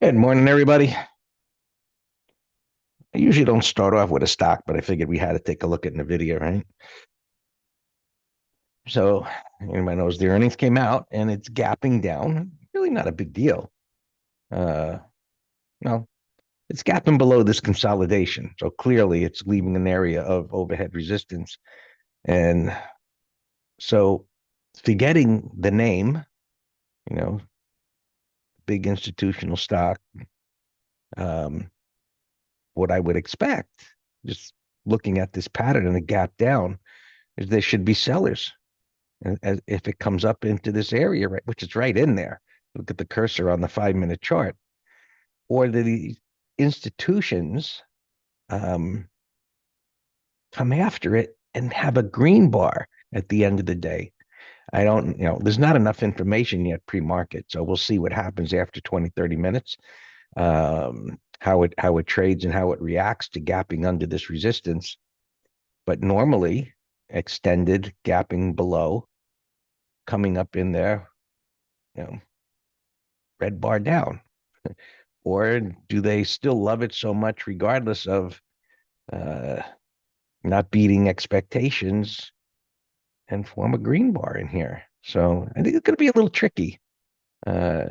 Good morning, everybody. I usually don't start off with a stock, but I figured we had to take a look at the video, right? So anybody knows the earnings came out and it's gapping down. Really not a big deal. Uh, no, it's gapping below this consolidation. So clearly it's leaving an area of overhead resistance. And so forgetting the name, you know, big institutional stock, um, what I would expect, just looking at this pattern and the gap down, is there should be sellers. And as if it comes up into this area, right, which is right in there, look at the cursor on the 5-minute chart, or the institutions um, come after it and have a green bar at the end of the day. I don't, there's not enough information yet pre-market. So we'll see what happens after 20, 30 minutes, how it trades and how it reacts to gapping under this resistance. But normally extended gapping below, coming up in there, you know, red bar down. Or do they still love it so much, regardless of uh, not beating expectations, and form a green bar in here? So I think it's going to be a little tricky, uh,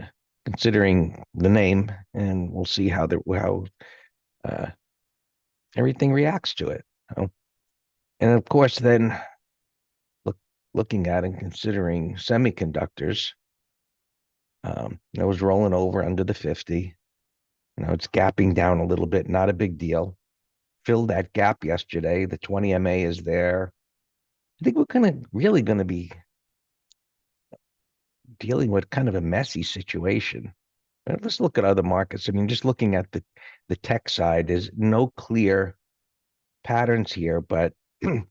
considering the name, and we'll see how uh, everything reacts to it. And of course, then look, looking at and considering semiconductors, it was rolling over under the 50. It's gapping down a little bit, not a big deal. Filled that gap yesterday. The 20 MA is there. I think we're really going to be dealing with kind of a messy situation. Let's look at other markets. I mean, just looking at the tech side, there's no clear patterns here, but what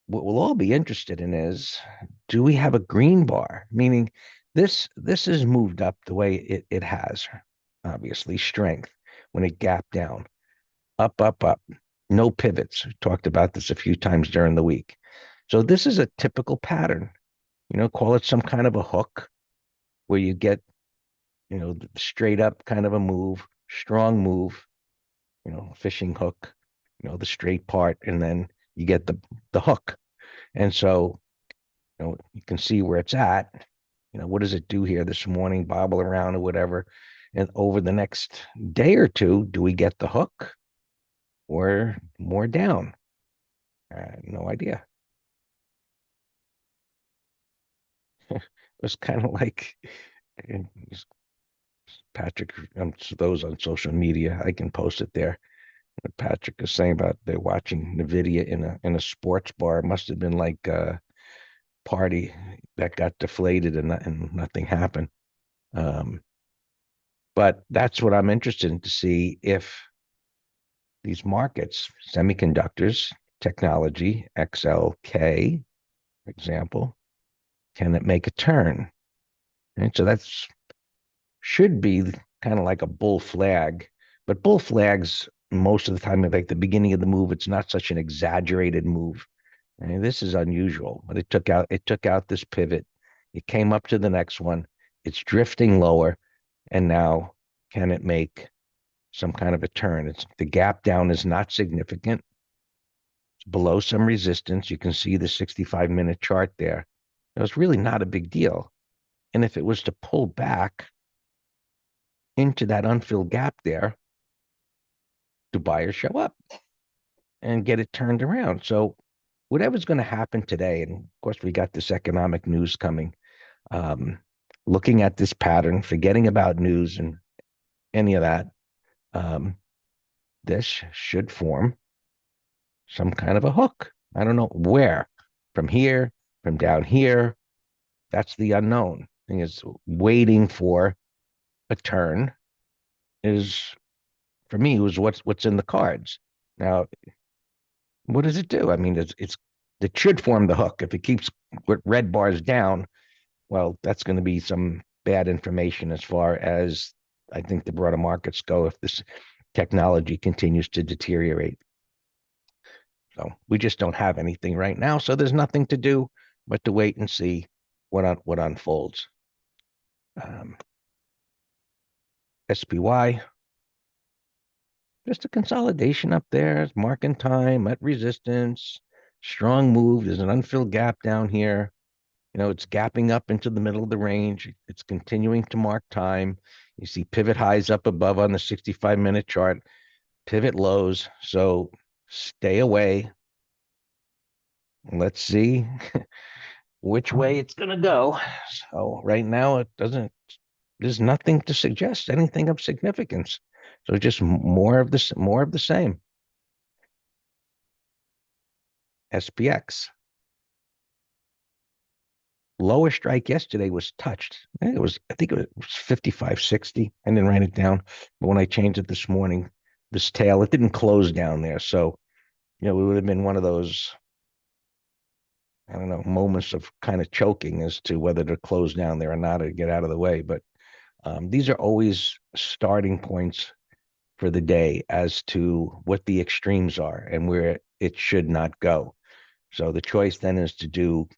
we'll all be interested in is, do we have a green bar? Meaning this has moved up the way it has, obviously strength when it gapped down, up, up, up, no pivots. We talked about this a few times during the week. So this is a typical pattern, call it some kind of a hook where you get, straight up kind of a move, strong move, fishing hook, the straight part, and then you get the hook. And so, you can see where it's at. What does it do here this morning? Bobble around or whatever. And over the next day or two, do we get the hook or more down? No idea. It's kind of like Patrick, those on social media, I can post it there. Patrick is saying about they're watching Nvidia in a sports bar. It must have been like a party that got deflated and nothing happened. But that's what I'm interested in, to see if these markets, semiconductors, technology, XLK, for example, can it make a turn? And so that's should be kind of like a bull flag, but bull flags most of the time, like the beginning of the move, it's not such an exaggerated move. And this is unusual, but it took out this pivot. It came up to the next one. It's drifting lower, and now can it make some kind of a turn? The gap down is not significant. It's below some resistance. You can see the 65-minute chart there. It's really not a big deal. And if it was to pull back into that unfilled gap there, do buyers show up and get it turned around? So whatever's going to happen today, and of course we got this economic news coming, um, looking at this pattern, forgetting about news and any of that, um, this should form some kind of a hook. I don't know where, from here, from down here. That's the unknown. Thing is, waiting for a turn is, for me, was what's in the cards. Now, what does it do? I mean, it should form the hook. If it keeps with red bars down, well, that's going to be some bad information as far as I think the broader markets go if this technology continues to deteriorate. So we just don't have anything right now. So there's nothing to do but to wait and see what unfolds. Um, SPY, just a consolidation up there. It's marking time at resistance. Strong move. There's an unfilled gap down here. It's gapping up into the middle of the range. It's continuing to mark time. You see pivot highs up above on the 65-minute chart, pivot lows. So stay away. Let's see which way it's going to go. So right now it doesn't, there's nothing to suggest anything of significance. So just more of this, more of the same. SPX. Lower strike yesterday was touched. I think it was 55.60. I didn't write it down. But when I changed it this morning, this tail, it didn't close down there. So, it would have been one of those, I don't know, moments of kind of choking as to whether to close down there or not or get out of the way. But these are always starting points for the day as to what the extremes are and where it should not go. So the choice then is to do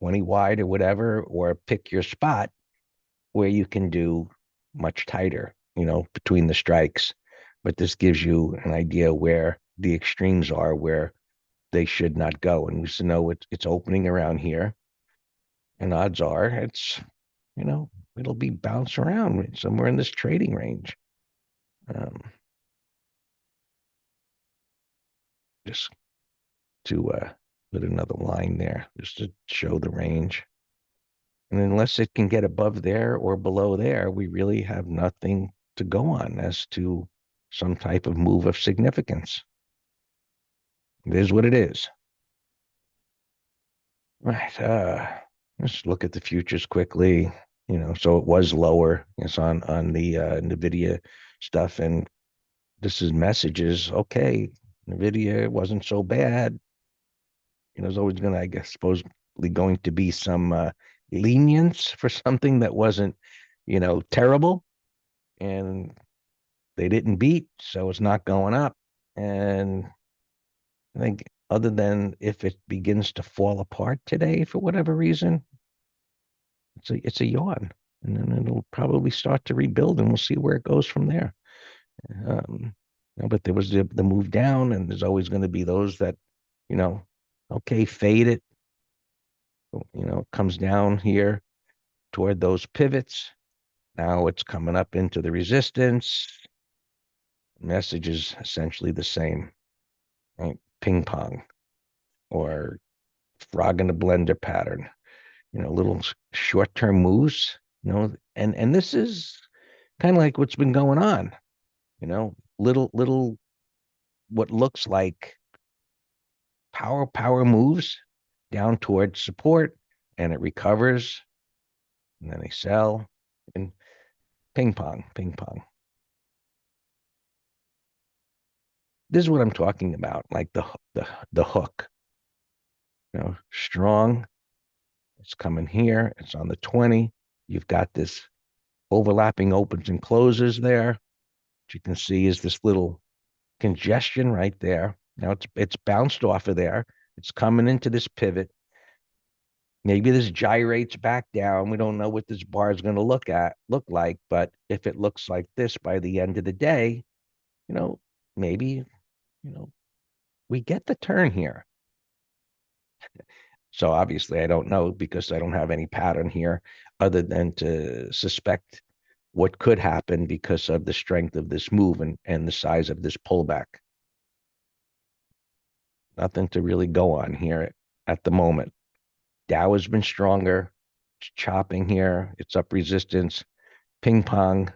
20 wide or whatever, or pick your spot where you can do much tighter, between the strikes. But this gives you an idea where the extremes are, where they should not go. And we should know it's opening around here. And odds are you know, it'll be bounced around somewhere in this trading range. Um, just to put another line there, just to show the range. And unless it can get above there or below there, we really have nothing to go on as to some type of move of significance. It is what it is. Right. Let's look at the futures quickly. So it was lower. It's on the NVIDIA stuff, and this is messages. Okay, NVIDIA wasn't so bad. There's always going to, I guess, supposedly going to be some lenience for something that wasn't, terrible, and they didn't beat, so it's not going up. And I think other than if it begins to fall apart today for whatever reason, it's a yawn, and then it'll probably start to rebuild, and we'll see where it goes from there. Um, but there was the move down, and there's always going to be those that, you know, okay, fade it. Comes down here toward those pivots. Now it's coming up into the resistance. Message is essentially the same, right? Ping pong or frog in a blender pattern. Little short-term moves. And this is kind of like what's been going on. Little what looks like power moves down towards support, and it recovers, and then they sell, and ping pong, ping pong. This is what I'm talking about, like the hook. Strong. It's coming here. It's on the 20. You've got this overlapping opens and closes there. What you can see is this little congestion right there. Now it's bounced off of there. It's coming into this pivot. Maybe this gyrates back down. We don't know what this bar is going to look like, but if it looks like this by the end of the day, maybe, you know, we get the turn here. So obviously I don't know because I don't have any pattern here other than to suspect what could happen because of the strength of this move and the size of this pullback. Nothing to really go on here at the moment. Dow has been stronger. It's chopping here. It's up resistance, ping pong,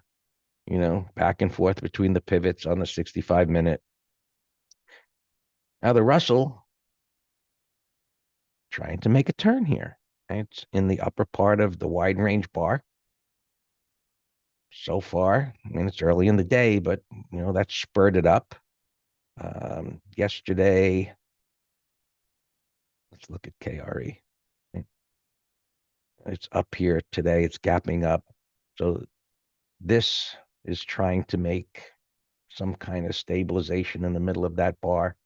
back and forth between the pivots on the 65-minute. Now the Russell trying to make a turn here. It's in the upper part of the wide range bar. So far, I mean, it's early in the day, but that's spurred it up. Yesterday, let's look at KRE. It's up here today. It's gapping up. So this is trying to make some kind of stabilization in the middle of that bar.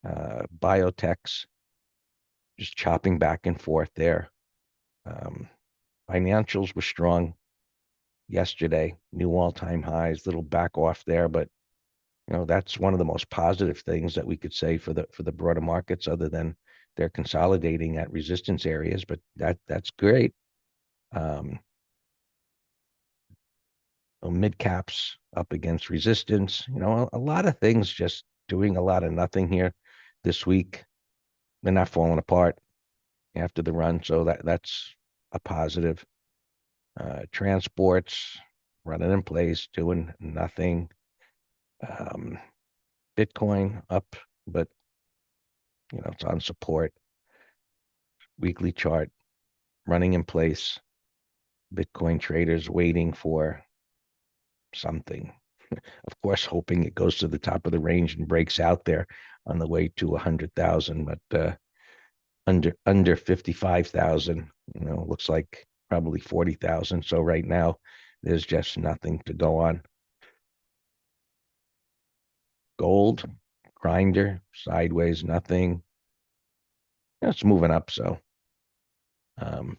Biotechs just chopping back and forth there. Financials were strong. yesterday, new all-time highs, little back off there, but that's one of the most positive things that we could say for the broader markets, other than they're consolidating at resistance areas. But that's great. Um, Mid caps up against resistance. A lot of things just doing a lot of nothing here this week. They're not falling apart after the run, so that's a positive. Transports running in place, doing nothing. Um, Bitcoin up, but it's on support. Weekly chart running in place. Bitcoin traders waiting for something. Of course, hoping it goes to the top of the range and breaks out there on the way to 100,000, but under 55,000, looks like probably 40,000. So right now, there's just nothing to go on. Gold, grinder, sideways, nothing. It's moving up. So, all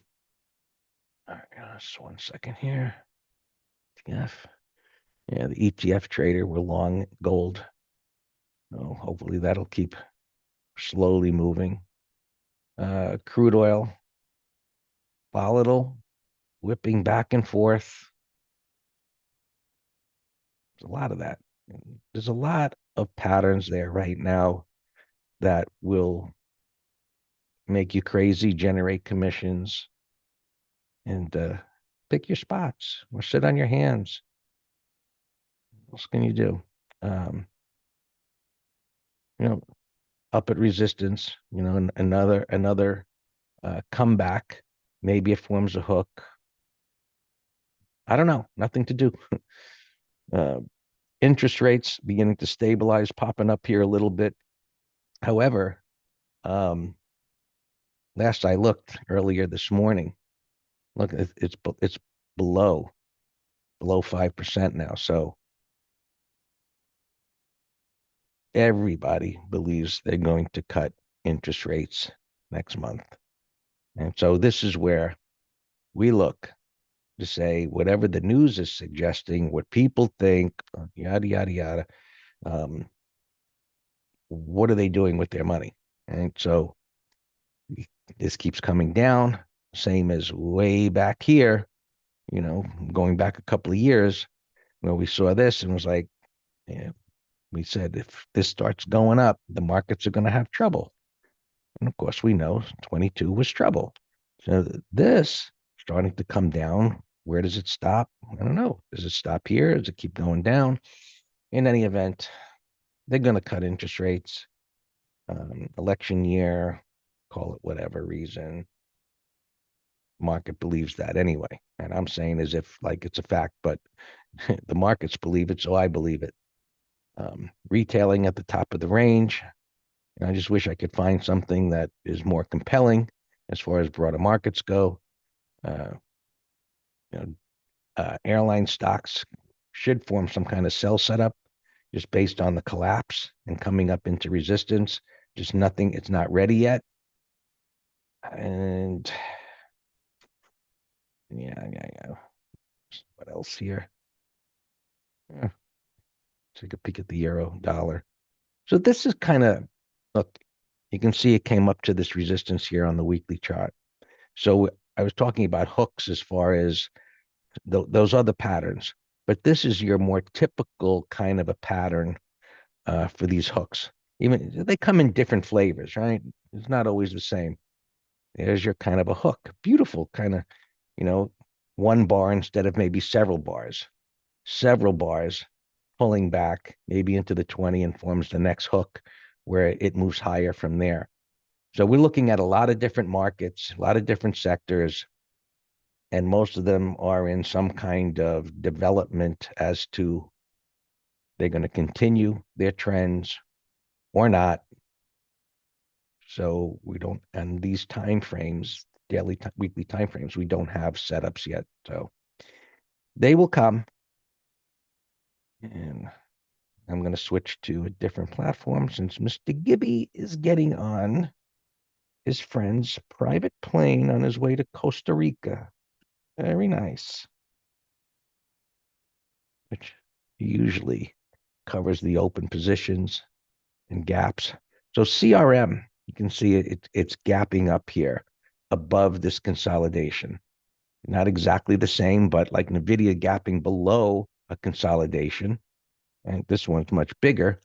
right, just 1 second here. ETF. Yeah, the ETF trader, we're long gold. Hopefully that'll keep slowly moving. Crude oil, volatile, whipping back and forth. There's a lot of that. There's a lot of patterns there right now that will make you crazy, generate commissions, and pick your spots or sit on your hands. What else can you do? Um, you know, Up at resistance, another comeback. Maybe it forms a hook. I don't know. Nothing to do. Uh, Interest rates beginning to stabilize, popping up here a little bit. However, um, last I looked earlier this morning, look, it's below 5% now. So everybody believes they're going to cut interest rates next month. And so this is where we look to say whatever the news is suggesting, what people think, yada, yada, yada. What are they doing with their money? And so this keeps coming down, same as way back here, going back a couple of years where we saw this and was like, yeah, we said if this starts going up, the markets are going to have trouble. And of course, we know 22 was trouble. So this starting to come down. Where does it stop? I don't know. Does it stop here? Does it keep going down? In any event, they're going to cut interest rates. Election year, call it whatever reason. Market believes that anyway. And I'm saying as if like it's a fact, but the markets believe it, so I believe it. Retailing at the top of the range. And I just wish I could find something that is more compelling as far as broader markets go. Uh, you know, Airline stocks should form some kind of sell setup just based on the collapse and coming up into resistance. Just nothing, it's not ready yet. And yeah. What else here? Yeah, take a peek at the euro dollar. So this is kind of, look, you can see it came up to this resistance here on the weekly chart. So I was talking about hooks as far as those other patterns, but this is your more typical kind of a pattern for these hooks. Even they come in different flavors, right? It's not always the same. There's your kind of a hook. Beautiful kind of, you know, one bar instead of maybe several bars pulling back maybe into the 20 and forms the next hook where it moves higher from there. So we're looking at a lot of different markets, a lot of different sectors, and most of them are in some kind of development as to they're going to continue their trends or not. So we don't, and these time frames, weekly time frames, we don't have setups yet. So they will come. And I'm going to switch to a different platform since Mr. Gibby is getting on his friend's private plane on his way to Costa Rica. Very nice. which usually covers the open positions and gaps. So CRM, you can see it's gapping up here above this consolidation. Not exactly the same, but like NVIDIA gapping below a consolidation. And this one's much bigger.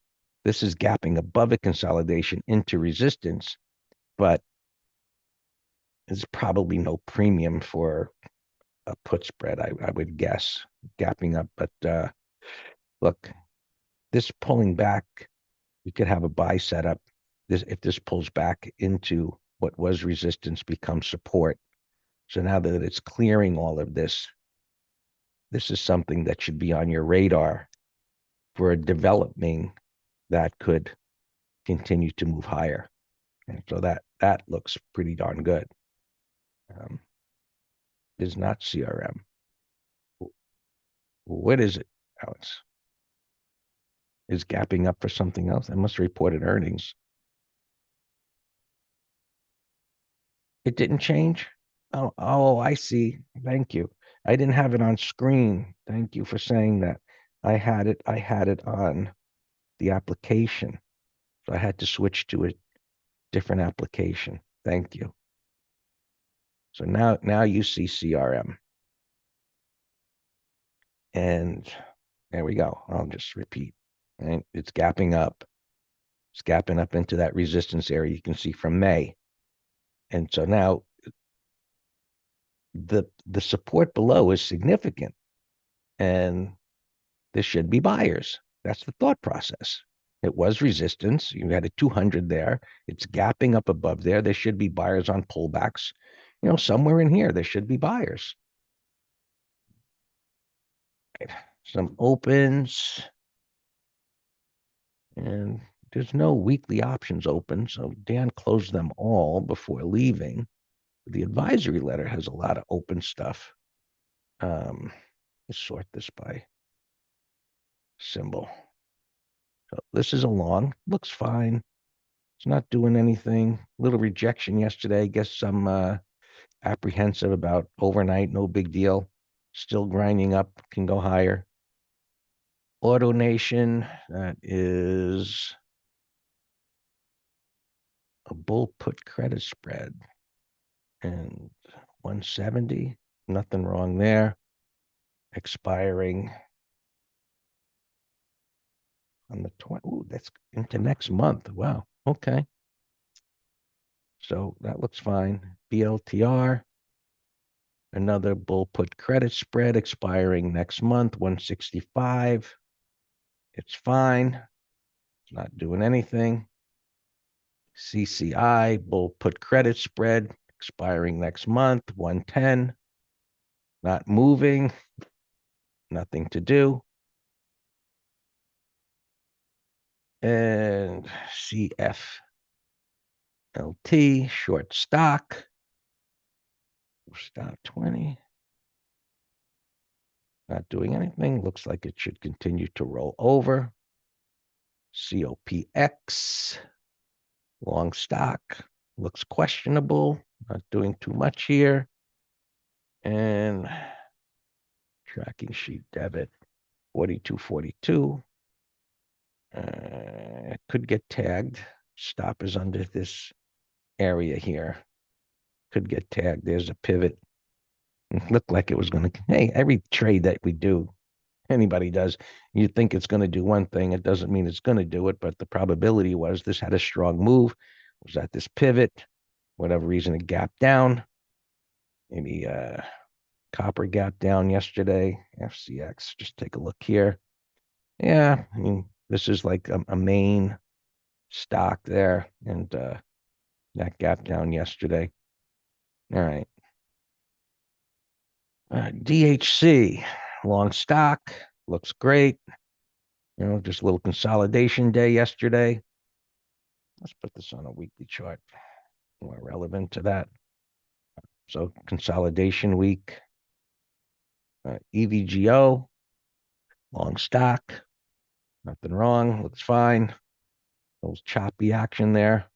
This is gapping above a consolidation into resistance, but there's probably no premium for a put spread, I would guess, gapping up. But look, this pulling back, you could have a buy setup. If this pulls back into what was resistance becomes support. So now that it's clearing all of this, this is something that should be on your radar for a developing that could continue to move higher. And so that looks pretty darn good. Um, is not CRM. What is it, Alex? Is gapping up for something else? I must have reported earnings. It didn't change? Oh, I see. Thank you. I didn't have it on screen. Thank you for saying that. I had it on the application. So I had to switch to a different application. Thank you. So now you see CRM. And there we go. I'll just repeat. Right? It's gapping up. It's gapping up into that resistance area you can see from May. And so now the support below is significant. And this should be buyers. That's the thought process. It was resistance. You had a 200 there. It's gapping up above there. There should be buyers on pullbacks. Somewhere in here, there should be buyers. Right. Some opens. And there's no weekly options open. So Dan closed them all before leaving. The advisory letter has a lot of open stuff. Let's sort this by symbol. So this is a long, looks fine. It's not doing anything. Little rejection yesterday. Guess some apprehensive about overnight. No big deal. Still grinding up. Can go higher. Auto Nation. That is a bull put credit spread. And 170. Nothing wrong there. Expiring on the 20. Ooh, that's into next month. Wow. Okay. So that looks fine. BLTR. Another bull put credit spread expiring next month, 165. It's fine. It's not doing anything. CCI, bull put credit spread expiring next month, 110. Not moving. Nothing to do. And CFLT, short stock. Stock 20. Not doing anything. Looks like it should continue to roll over. COPX, long stock, looks questionable. Not doing too much here. And tracking sheet debit, 4242. It could get tagged. Stop is under this area here. Could get tagged. There's a pivot. It looked like it was going to. Hey, every trade that we do, anybody does, you think it's going to do one thing. It doesn't mean it's going to do it, but the probability was this had a strong move. It was at this pivot. Whatever reason, it gapped down. Maybe copper gap down yesterday. FCX. Just take a look here. Yeah, I mean, this is like a main stock there, and that gap down yesterday. All right. DHC, long stock, looks great. Just a little consolidation day yesterday. Let's put this on a weekly chart, more relevant to that. So consolidation week, EVGO, long stock, nothing wrong, looks fine. A little choppy action there.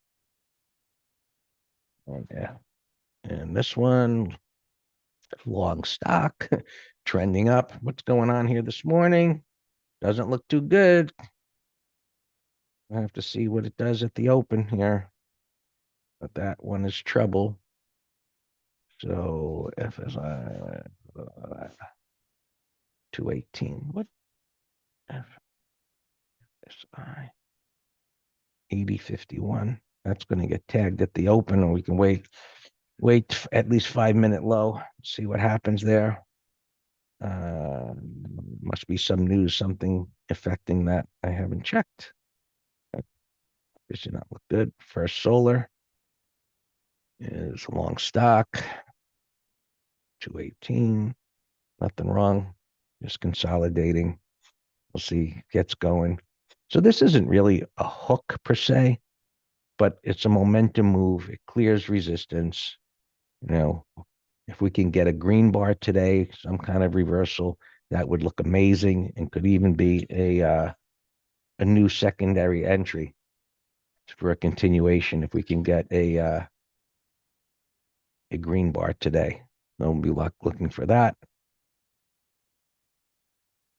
And, yeah. And this one, long stock, trending up. What's going on here this morning? Doesn't look too good. I have to see what it does at the open here. But that one is trouble. So FSI 218. What FSI 8051? That's going to get tagged at the open, or we can wait at least 5-minute low. See what happens there. Must be some news, something affecting that I haven't checked. This did not look good. First Solar is long stock, 218. Nothing wrong. Just consolidating. We'll see. Gets going. So this isn't really a hook per se, but it's a momentum move. It clears resistance. You know, if we can get a green bar today, some kind of reversal, that would look amazing and could even be a new secondary entry for a continuation if we can get a green bar today. We'll be looking for that.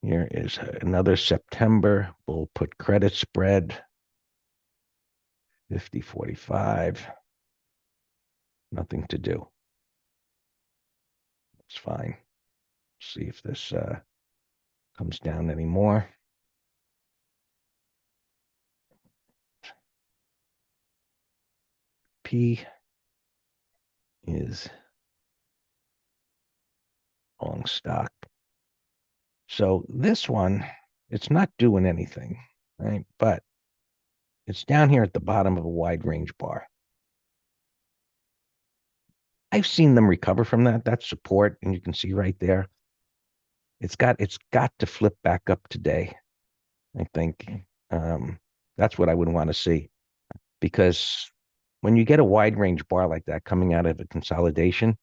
Here is another September bull put credit spread, 50.45. Nothing to do. It's fine. See if this comes down anymore. P is long stock. So this one, it's not doing anything, right? But it's down here at the bottom of a wide range bar. I've seen them recover from that. That's support, and you can see right there. It's got to flip back up today. I think that's what I would want to see, because when you get a wide range bar like that coming out of a consolidation,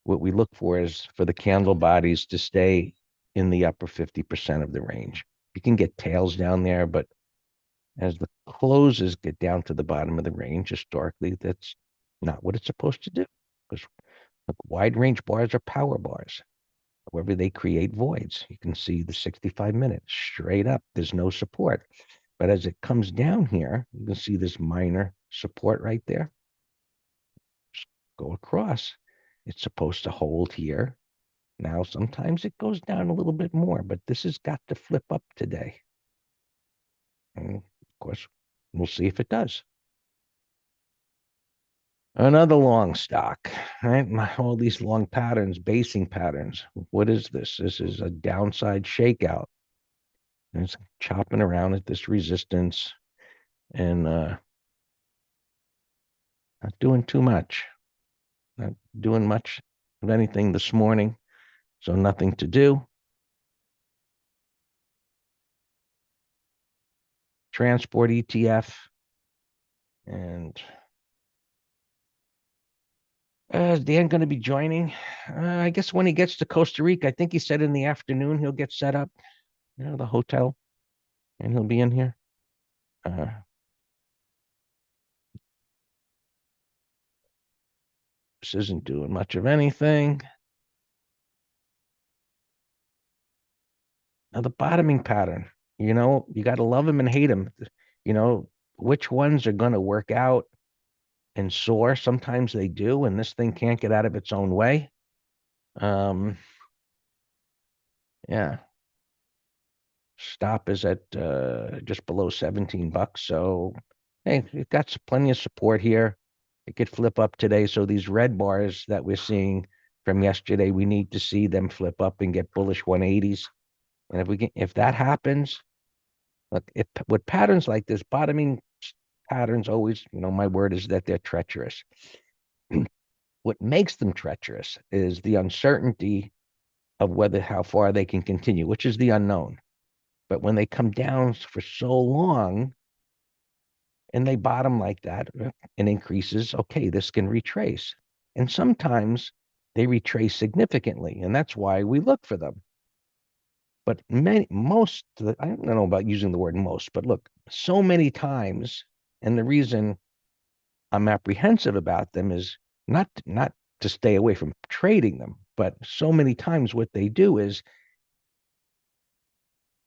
what we look for is for the candle bodies to stay in the upper 50% of the range. You can get tails down there, but as the closes get down to the bottom of the range, historically, that's not what it's supposed to do. Because wide range bars are power bars. However, they create voids. You can see the 65 minutes straight up. There's no support. But as it comes down here, you can see this minor support right there. Just go across. It's supposed to hold here. Now, sometimes it goes down a little bit more, but this has got to flip up today. And of course, we'll see if it does. Another long stock, right? All these long patterns, basing patterns. What is this? This is a downside shakeout. And it's chopping around at this resistance and not doing too much. Not doing much of anything this morning. So nothing to do. Transport ETF. And is Dan going to be joining? I guess when he gets to Costa Rica, I think he said in the afternoon he'll get set up, the hotel, and he'll be in here. This isn't doing much of anything. Now, the bottoming pattern, you got to love them and hate them. Which ones are going to work out and soar? Sometimes they do, and this thing can't get out of its own way. Yeah. Stop is at just below $17. So, hey, it got plenty of support here. It could flip up today. So these red bars that we're seeing from yesterday, we need to see them flip up and get bullish 180s. And if that happens, look, with patterns like this, bottoming patterns always, my word is that they're treacherous. What makes them treacherous is the uncertainty of how far they can continue, which is the unknown. But when they come down for so long and they bottom like that and increases, okay, this can retrace. And sometimes they retrace significantly, and that's why we look for them. But I don't know about using the word most, but look, so many times, and the reason I'm apprehensive about them is not to stay away from trading them. But so many times what they do is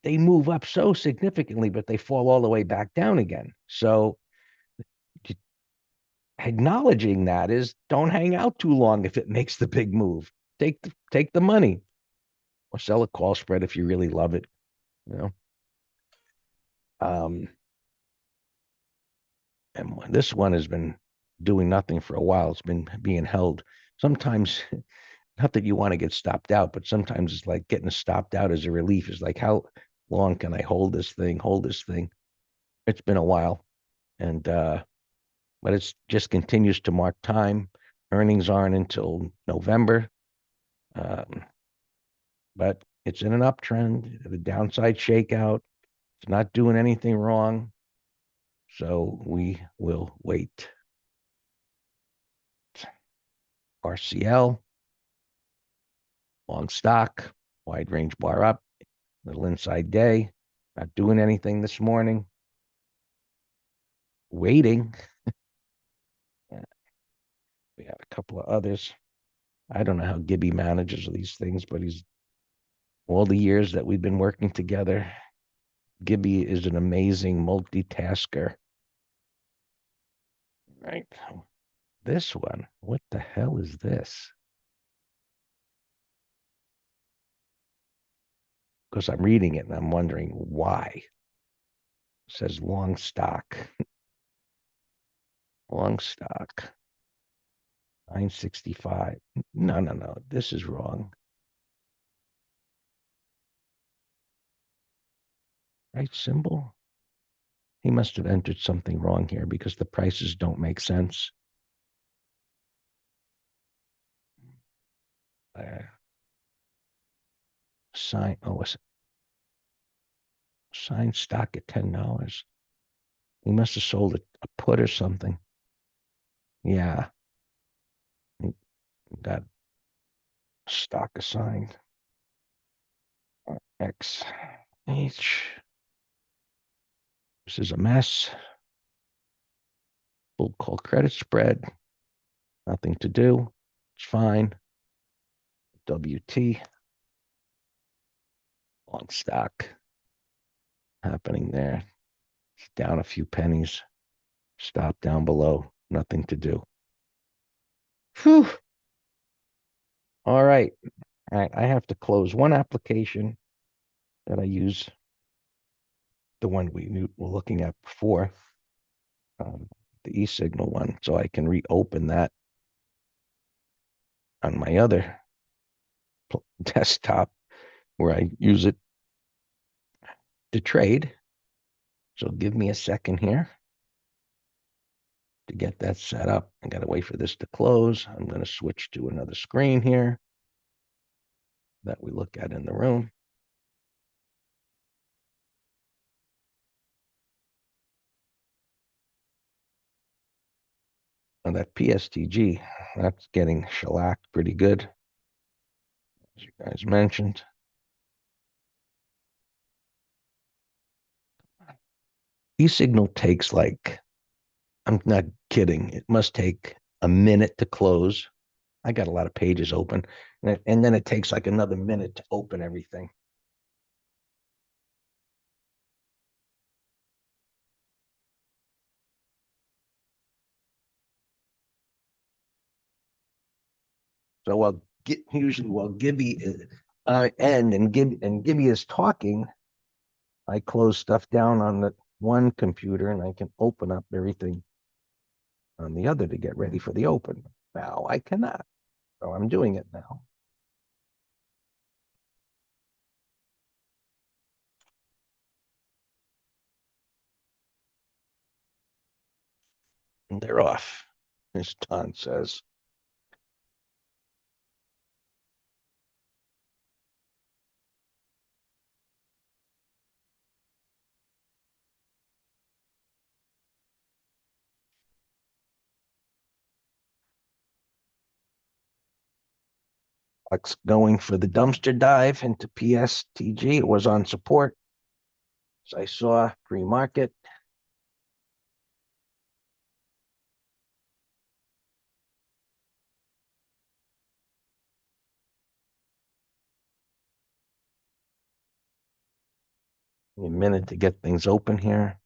they move up so significantly, but they fall all the way back down again. So acknowledging that is don't hang out too long if it makes the big move. Take the money or sell a call spread if you really love it. You know, um, and this one has been doing nothing for a while. It's been being held. Sometimes, not that you want to get stopped out, but sometimes it's like getting stopped out as a relief. Is like, how long can I hold this thing? Hold this thing. It's been a while, and but it's just continues to mark time. Earnings aren't until November, um, but it's in an uptrend. The downside shakeout. It's not doing anything wrong, so we will wait. RCL, long stock, wide range bar up, little inside day. Not doing anything this morning. Waiting. We have a couple of others. I don't know how Gibby manages these things, but he's all the years that we've been working together. Gibby is an amazing multitasker. Right. This one, what the hell is this? Because I'm reading it and I'm wondering why. It says long stock. Long stock. 965. No. This is wrong. Right symbol? He must have entered something wrong here because the prices don't make sense. Uh, sign, oh, sign stock at $10. He must have sold a put or something. Yeah, got stock assigned. X H. This is a mess. Full call credit spread. Nothing to do. It's fine. WT. Long stock happening there. It's down a few pennies. Stop down below. Nothing to do. Whew. All right. All right. I have to close one application that I use, the one we're looking at before, um, the e-signal one, so I can reopen that on my other desktop where I use it to trade. So give me a second here to get that set up. I got to wait for this to close. I'm going to switch to another screen here that we look at in the room. And that PSTG, that's getting shellacked pretty good, as you guys mentioned. E-signal takes like, I'm not kidding, it must take a minute to close. I got a lot of pages open, and then it takes like another minute to open everything. So while usually while Gibby is Gibby is talking, I close stuff down on the one computer and I can open up everything on the other to get ready for the open. Now I cannot. So I'm doing it now. And they're off, as Don says. Going for the dumpster dive into PSTG. It was on support. As I saw pre-market. A minute to get things open here.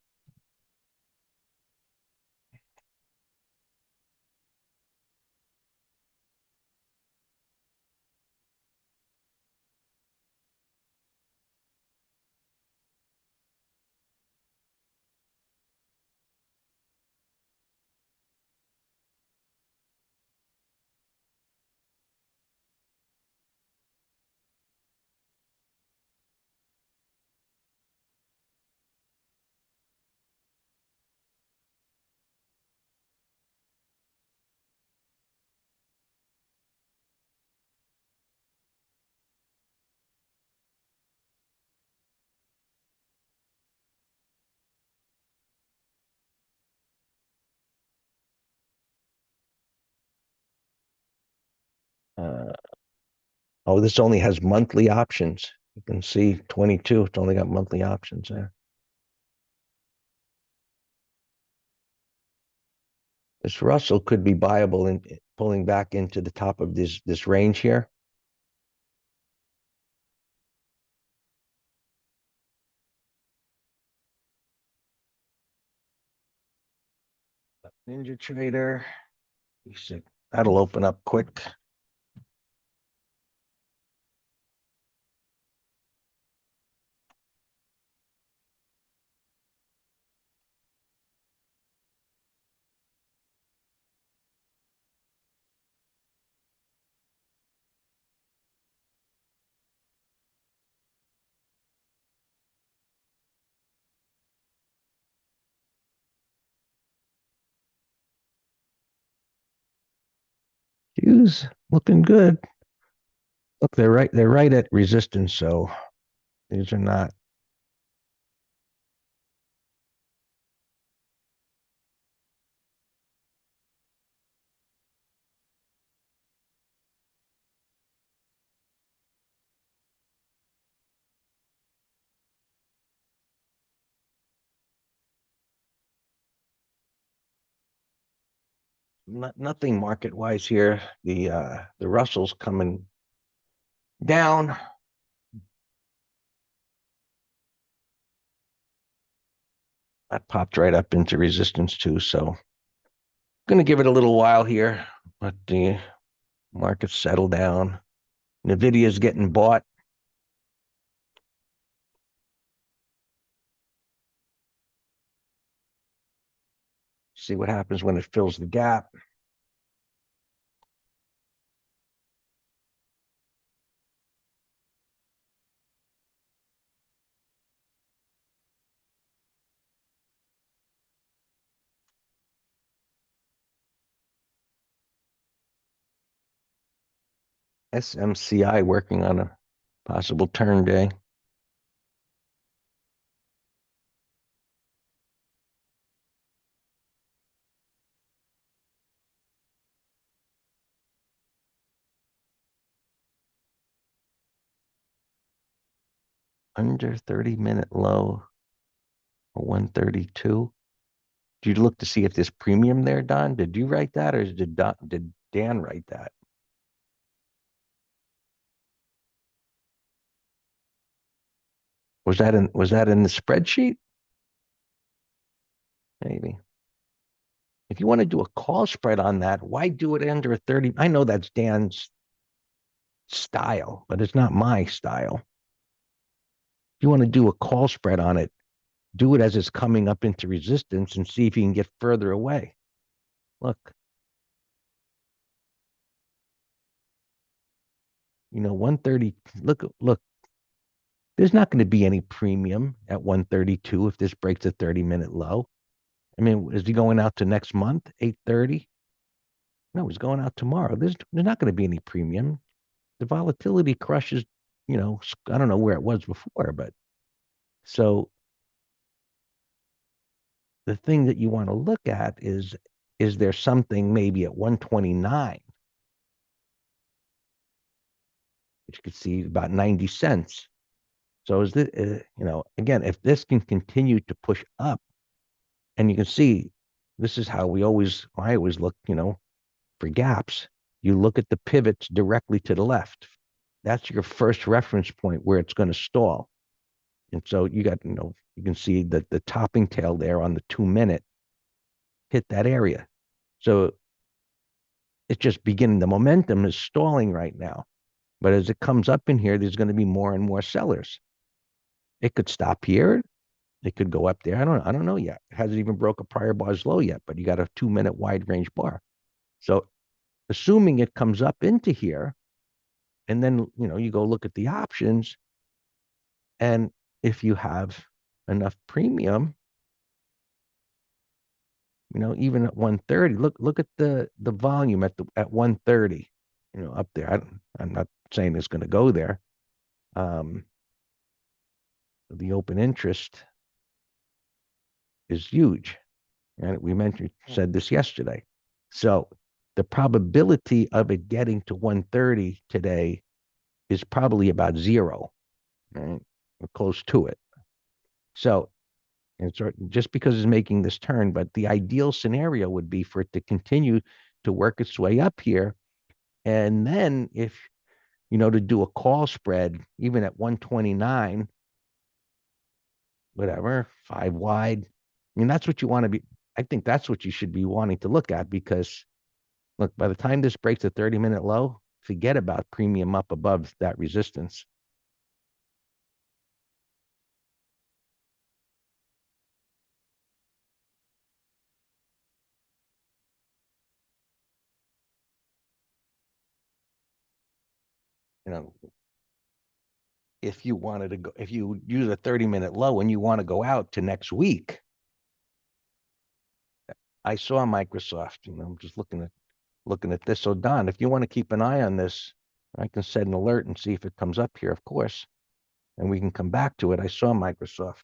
Uh, oh, this only has monthly options. You can see 22. It's only got monthly options there. This Russell could be viable in pulling back into the top of this range here. Ninja Trader. That'll open up quick. Hughes looking good. Look, they're right at resistance, so these are not. Nothing market wise here. The Russell's coming down. That popped right up into resistance too. So going to give it a little while here, but the market's settled down. Nvidia's getting bought. See what happens when it fills the gap. SMCI working on a possible turn day. Under 30-minute low, 132. Did you look to see if this premium there, Don? Did you write that, or did Dan write that? Was that in the spreadsheet? Maybe. If you want to do a call spread on that, why do it under a 30? I know that's Dan's style, but it's not my style. If you want to do a call spread on it, do it as it's coming up into resistance and see if you can get further away. Look, 130. Look, there's not going to be any premium at 132 if this breaks a 30-minute low. I mean, is he going out to next month, 830? No, he's going out tomorrow. There's not going to be any premium. The volatility crushes, I don't know where it was before, but so the thing that you want to look at is there something maybe at 129, which you could see about 90 cents. So is this, again, if this can continue to push up, and you can see this is how I always look, for gaps. You look at the pivots directly to the left. That's your first reference point where it's going to stall. And so you got, you can see that the topping tail there on the 2 minute hit that area. So it's just beginning. The momentum is stalling right now. But as it comes up in here, there's going to be more and more sellers. It could stop here. It could go up there. I don't know yet. It hasn't even broke a prior bar's low yet, but you got a 2 minute wide range bar. So assuming it comes up into here, and then you go look at the options, and if you have enough premium, even at 130, look at the volume at 130, up there. I'm not saying it's going to go there. Um, the open interest is huge. And we said this yesterday. So the probability of it getting to 130 today is probably about zero, right? Or close to it. So it's just because it's making this turn, but the ideal scenario would be for it to continue to work its way up here. And then if, to do a call spread, even at 129, whatever, 5 wide. I mean, that's what you want to be. I think that's what you should be wanting to look at, because look, by the time this breaks a 30-minute low, forget about premium up above that resistance. You know, if you wanted to go, if you use a 30-minute low and you want to go out to next week, I saw Microsoft, I'm just looking at this. So Don, if you want to keep an eye on this, I can set an alert and see if it comes up here, of course, and we can come back to it. I saw Microsoft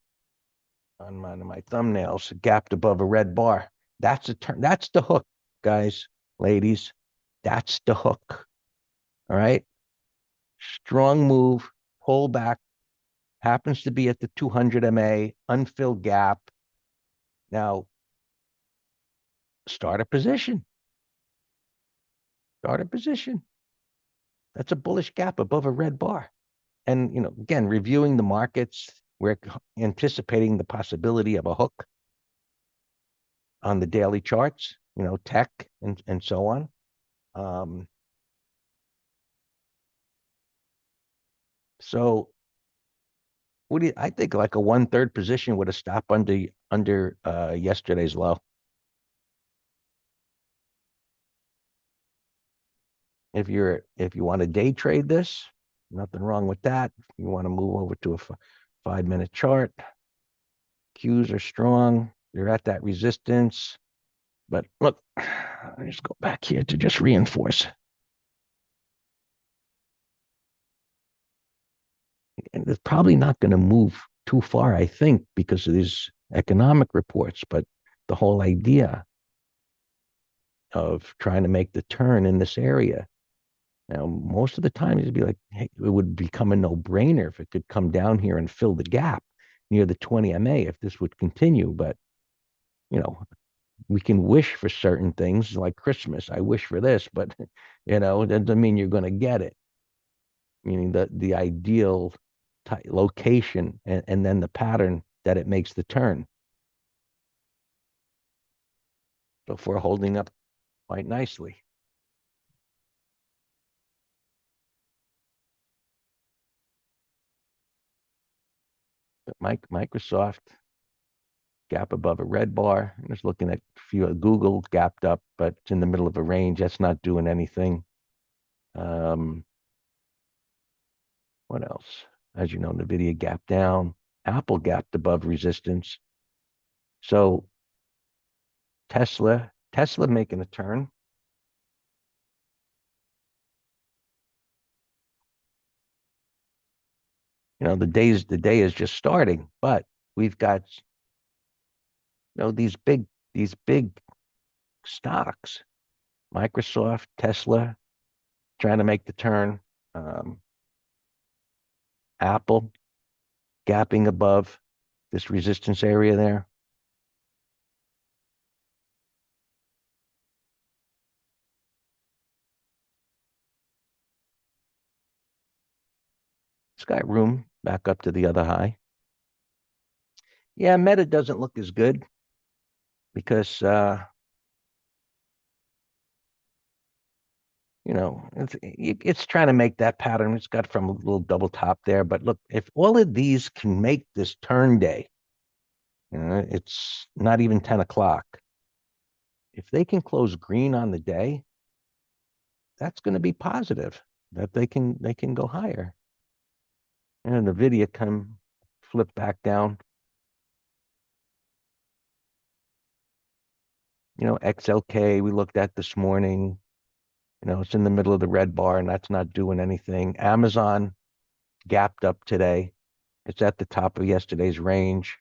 on my thumbnails, gapped above a red bar. That's a turn. That's the hook, guys, ladies. That's the hook. All right. Strong move, pull back, happens to be at the 200 MA, unfilled gap. Now, start a position. Start a position. That's a bullish gap above a red bar. And, again, reviewing the markets, we're anticipating the possibility of a hook on the daily charts, tech and so on. So what do you, I think like a 1/3 position with a stop under yesterday's low. If you want to day trade this, nothing wrong with that. You want to move over to a 5-minute chart. Cues are strong. They're at that resistance. But look, let me just go back here to just reinforce. And it's probably not going to move too far, I think, because of these economic reports. But the whole idea of trying to make the turn in this area. Now, most of the time, it'd be like, hey, it would become a no-brainer if it could come down here and fill the gap near the 20 MA if this would continue. But, you know, we can wish for certain things like Christmas. I wish for this, but, that doesn't mean you're going to get it. Meaning the ideal location and then the pattern that it makes the turn. So if we're holding up quite nicely. But Microsoft gap above a red bar. I'm just looking at a few Google gapped up, but it's in the middle of a range. That's not doing anything. Um, what else? As you know, NVIDIA gapped down. Apple gapped above resistance. So Tesla making a turn. The day is just starting, but we've got these big stocks, Microsoft, Tesla, trying to make the turn. Um, Apple gapping above this resistance area there. It's got room back up to the other high. Yeah, Meta doesn't look as good because it's trying to make that pattern. It's got from a little double top there, but look, if all of these can make this turn day, it's not even 10 o'clock. If they can close green on the day, that's going to be positive that they can go higher. And the video come flip back down. XLK we looked at this morning. It's in the middle of the red bar and that's not doing anything. Amazon gapped up today. It's at the top of yesterday's range.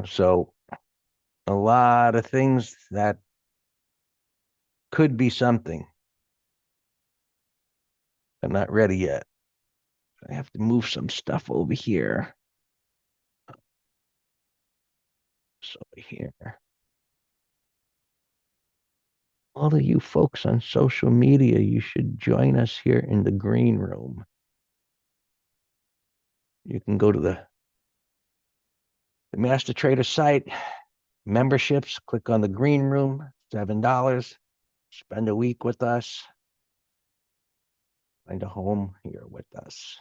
So a lot of things that could be something. I'm not ready yet. I have to move some stuff over here. So here. All of you folks on social media, you should join us here in the green room. You can go to the Master Trader site, memberships, click on the green room, $7. Spend a week with us. Find a home here with us.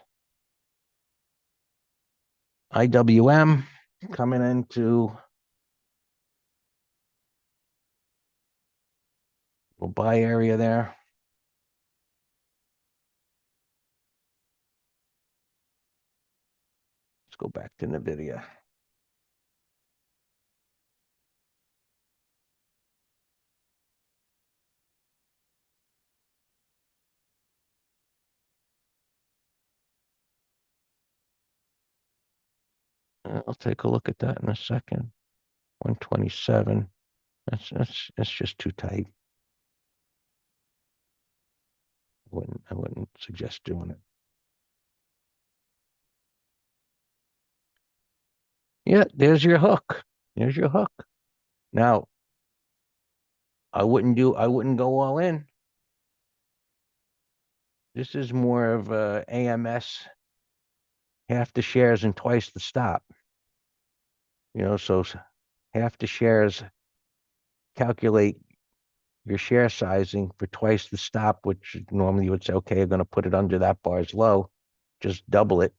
IWM coming into little buy area there. Let's go back to NVIDIA. I'll take a look at that in a second. 127. That's just too tight. I wouldn't suggest doing it. Yeah, there's your hook. There's your hook. Now, I wouldn't go all in. This is more of a AMS, half the shares and twice the stop. So half the shares calculate your share sizing for twice the stop, which normally you would say, okay, I'm going to put it under that bar's low, just double it.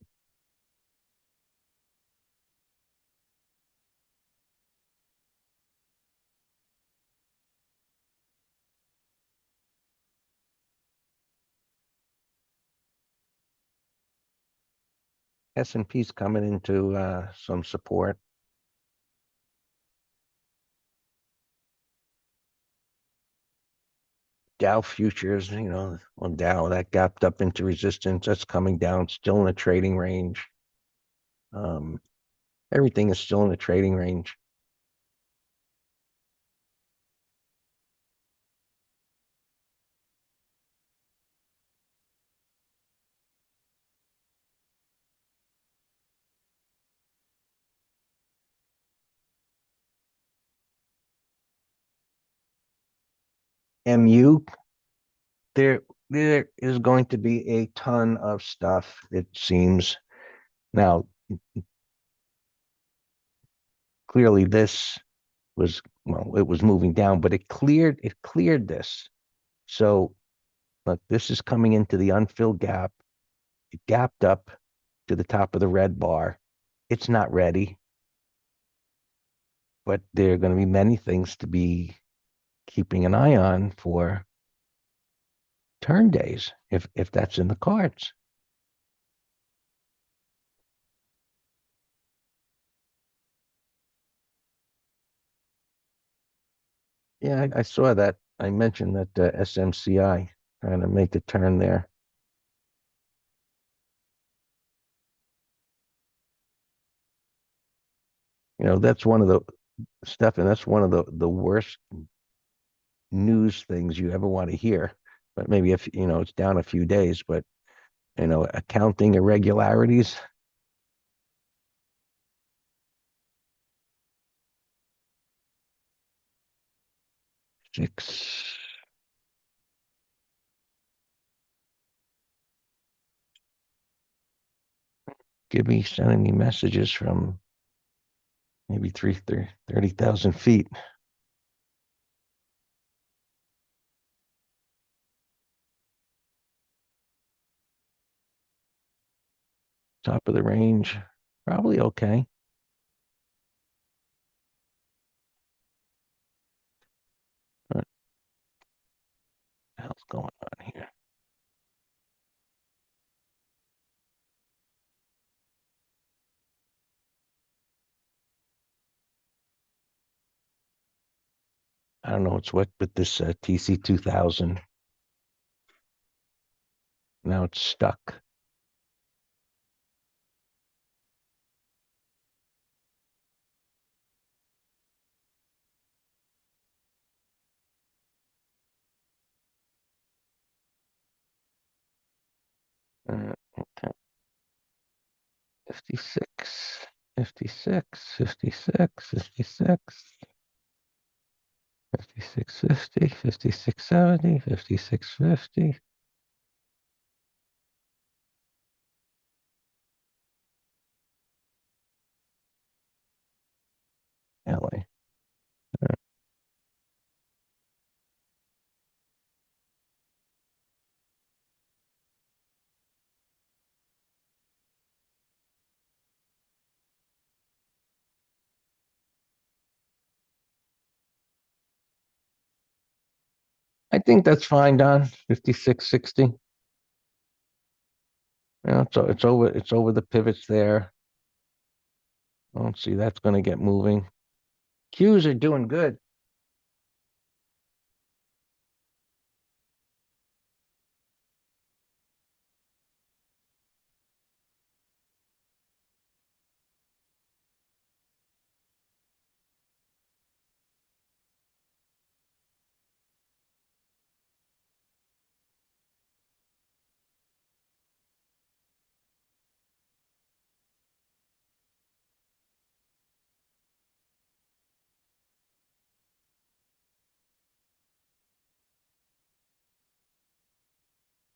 S&P's coming into some support. Dow futures, on Dow that gapped up into resistance. That's coming down, still in a trading range. Um, Everything is still in a trading range. MU, there is going to be a ton of stuff, it seems. Now, clearly this it was moving down, but it cleared this. So look, this is coming into the unfilled gap. It gapped up to the top of the red bar. It's not ready, but there are going to be many things to be keeping an eye on for turn days, if that's in the cards. Yeah, I saw that. I mentioned that SMCI trying to make a turn there. That's one of the Stefan. That's one of the worst news things you ever want to hear. But maybe if it's down a few days, but accounting irregularities. Six. sending me messages from maybe 30,000 feet. Top of the range, probably okay. What the hell's going on here? I don't know what's what with this TC 2000. Now it's stuck. Okay. 56, 56, 56, 56, 56.50, 56.70, 56.50. LA. I think that's fine, Don. 56.60. It's over the pivots there. I don't see that's going to get moving. Qs are doing good.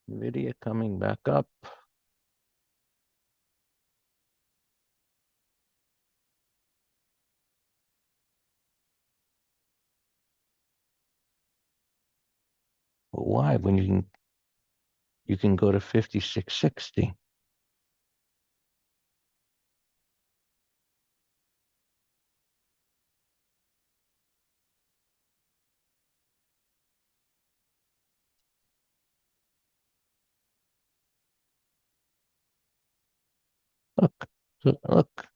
Nvidia coming back up. Well, why? When you can go to 56.60. Look, look.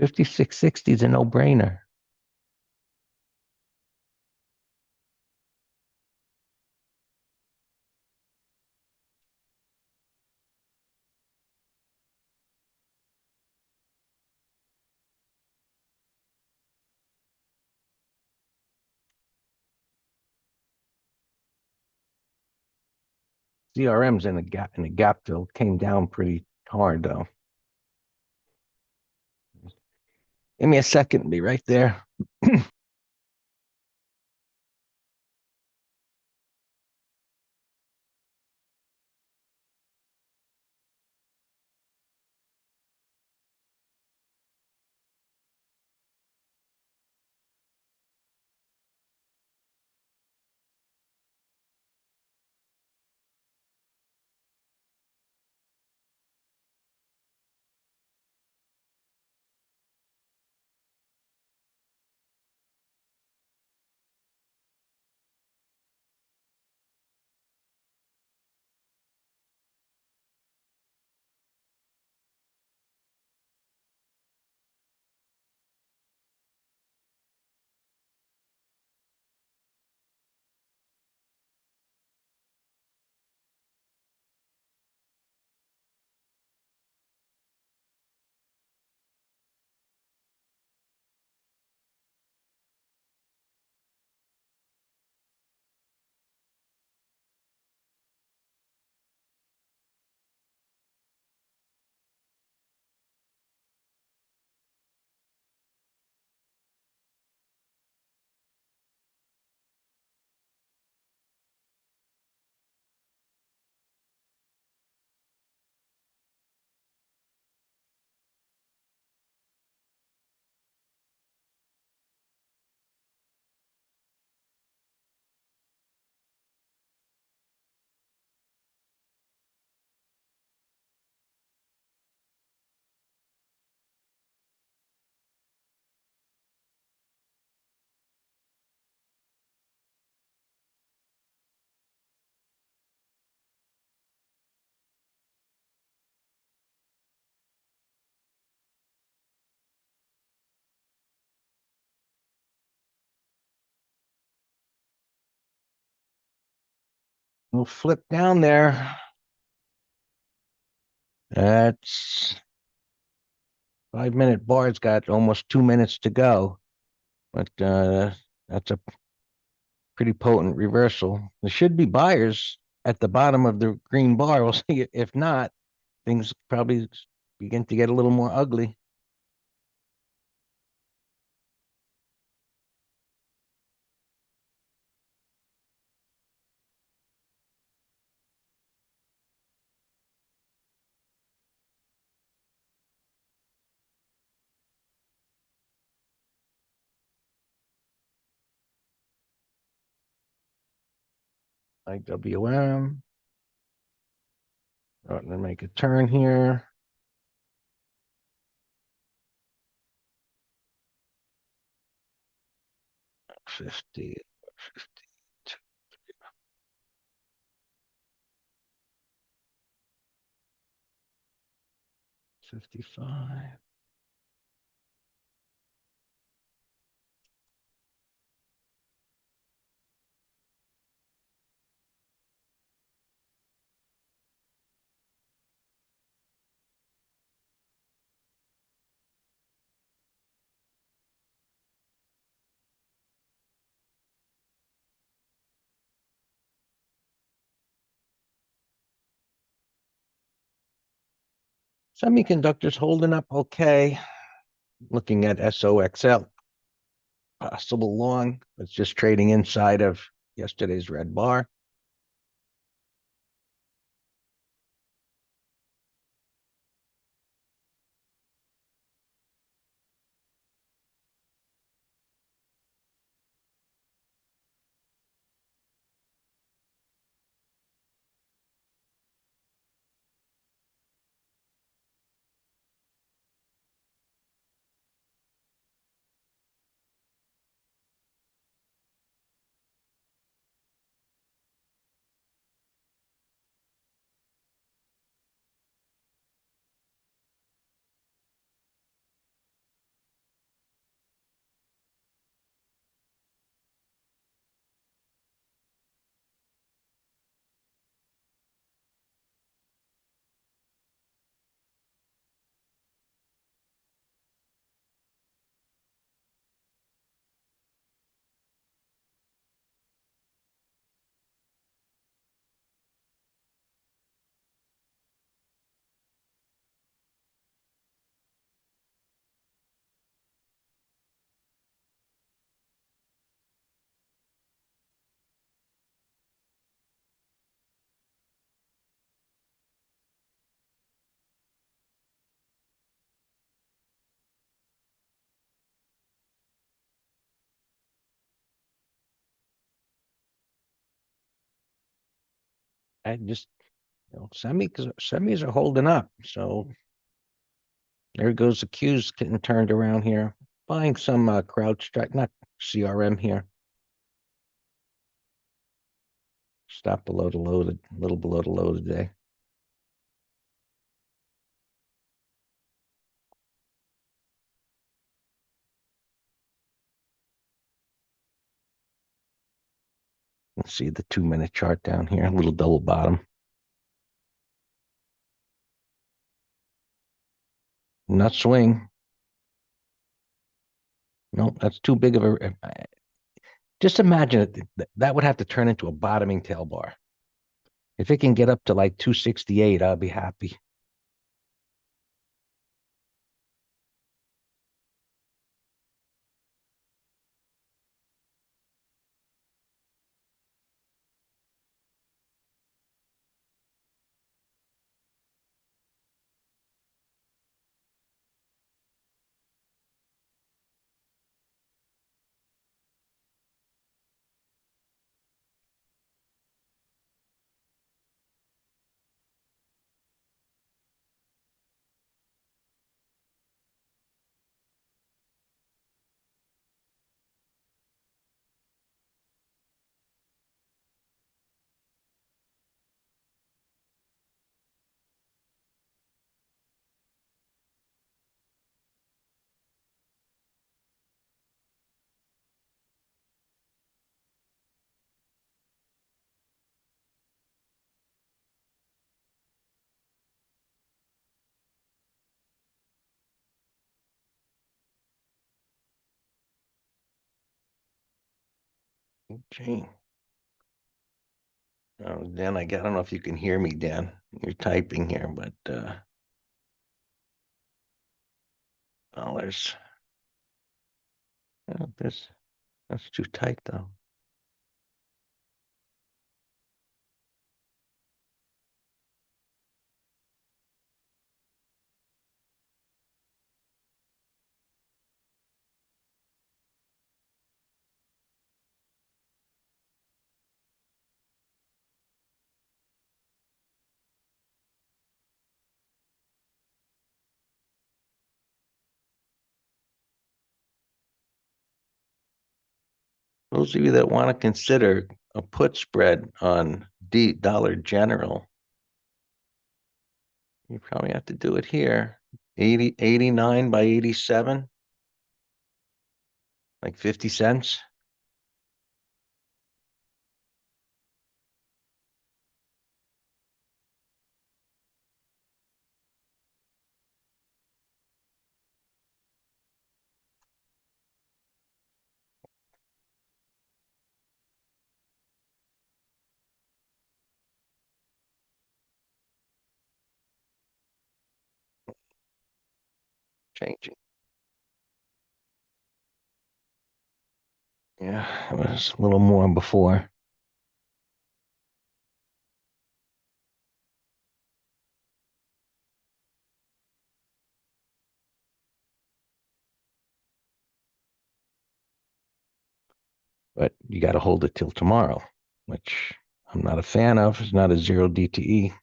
56.60 is a no-brainer. CRM's in a gap fill. Came down pretty hard though. Give me a second, be right there. We'll flip down there. That's 5 minute bar's got almost 2 minutes to go, but that's a pretty potent reversal. There should be buyers at the bottom of the green bar. We'll see. If not, things probably begin to get a little more ugly. Like WM, starting to make a turn here. 50, 52, 55. Semiconductors holding up okay. Looking at SOXL, possible long. It's just trading inside of yesterday's red bar. I just, semis are holding up. So there goes the Q's getting turned around here. Buying some crowd strike, not CRM here. Stop below the low, a little below the low today. Let's see the 2 minute chart down here, a little double bottom. Not swing. No, that's too big of a. Just imagine it. That would have to turn into a bottoming tail bar. If it can get up to like 268, I'll be happy. Gee. Oh, Dan, I don't know if you can hear me, Dan. You're typing here, but oh, there's that's too tight though. Those of you that want to consider a put spread on Dollar General, you probably have to do it here. 89 by 87, like 50 cents. Changing. Yeah, it was a little more before. But you got to hold it till tomorrow, which I'm not a fan of. It's not a zero DTE.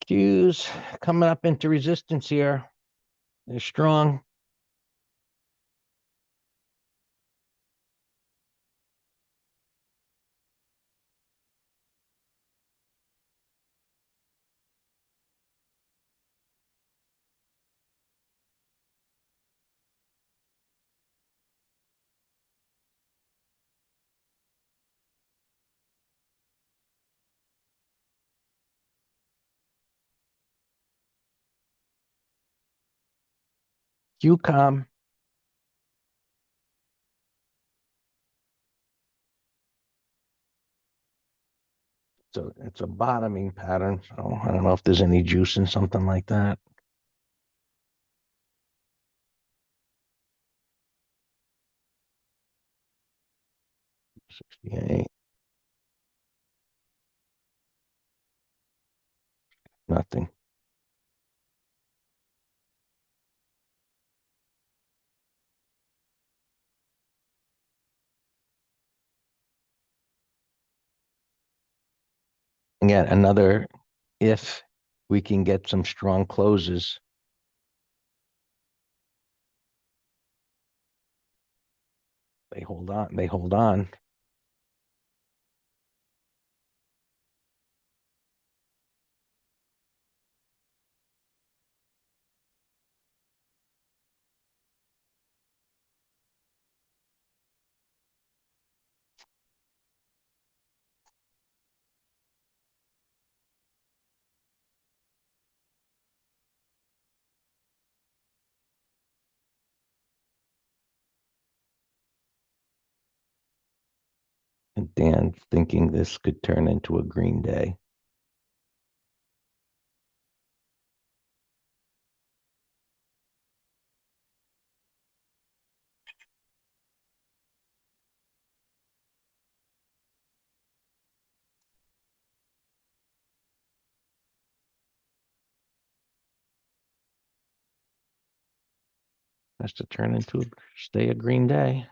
Q's coming up into resistance here. They're strong. QCOM. So it's a bottoming pattern. So I don't know if there's any juice in something like that. 68, nothing. Again, another, if we can get some strong closes, they hold on. They hold on. And Dan thinking this could turn into a green day. Has to turn into stay a green day.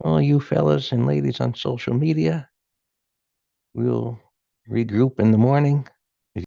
all you fellas and ladies on social media, we'll regroup in the morning